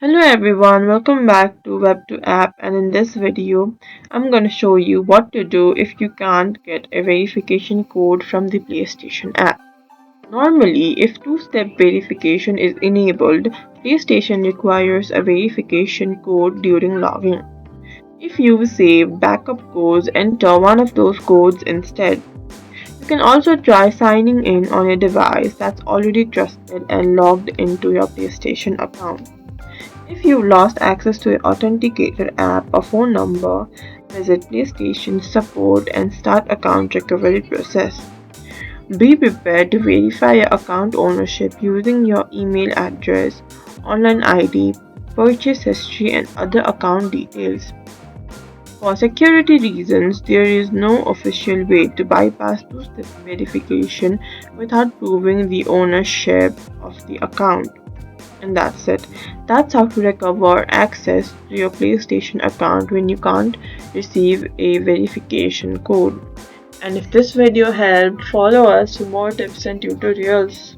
Hello everyone, welcome back to Web2App, and in this video I'm going to show you what to do if you can't get a verification code from the PlayStation app. Normally, if two-step verification is enabled, PlayStation requires a verification code during login. If you save backup codes, enter one of those codes instead. You can also try signing in on a device that's already trusted and logged into your PlayStation account. If you've lost access to your authenticator app or phone number, visit PlayStation support and start account recovery process. Be prepared to verify your account ownership using your email address, online ID, purchase history, and other account details. For security reasons, there is no official way to bypass two-step verification without proving the ownership of the account. And that's it. That's how to recover access to your PlayStation account when you can't receive a verification code. And if this video helped, follow us for more tips and tutorials.